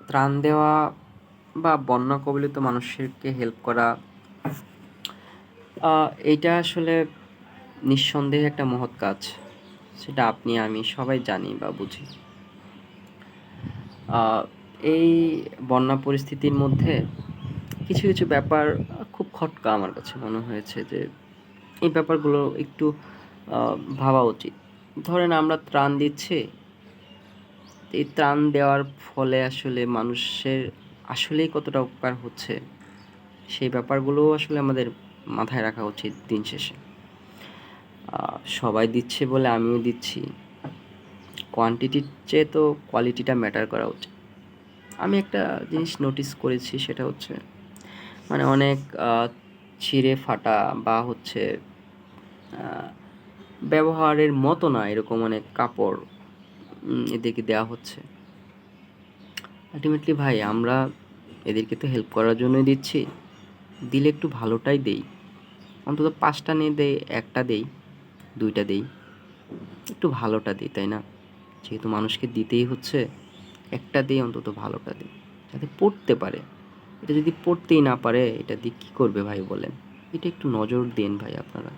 ত্রাণ দেওয়া বা বন্যা কবলিত মানুষকে হেল্প করা, এইটা আসলে নিঃসন্দেহে একটা মহৎ কাজ। সেটা আপনি আমি সবাই জানি বা বুঝি। এই বন্যা পরিস্থিতির মধ্যে কিছু কিছু ব্যাপার খুব খটকা আমার কাছে মনে হয়েছে যে এই ব্যাপারগুলো একটু ভাবা উচিত। ধরেন আমরা ত্রাণ দিচ্ছি, এই ত্রাণ দেওয়ার ফলে আসলে মানুষের আসলেই কতটা উপকার হচ্ছে সেই ব্যাপারগুলোও আসলে আমাদের মাথায় রাখা উচিত। দিন শেষে সবাই দিচ্ছে বলে আমিও দিচ্ছি, কোয়ান্টিটির চেয়ে তো কোয়ালিটিটা ম্যাটার করা উচিত। আমি একটা জিনিস নোটিস করেছি, সেটা হচ্ছে মানে অনেক ছিঁড়ে ফাটা বা হচ্ছে ব্যবহারের মতো না এরকম অনেক কাপড় এদেরকে দেওয়া হচ্ছে। আলটিমেটলি ভাই আমরা এদেরকে তো হেল্প করার জন্যই দিচ্ছি, দিলে একটু ভালোটাই দেই। অন্তত 5টা নিয়ে দেই, 1টা দেই, 2টা দেই, একটু ভালোটা দিই, তাই না? যেহেতু মানুষকে দিতেই হচ্ছে, একটা দিই, অন্তত ভালোটা দিই, যাতে পড়তে পারে। এটা যদি পড়তেই না পারে, এটা দিয়ে কী করবে ভাই বলেন? এটা একটু নজর দিন ভাই আপনারা।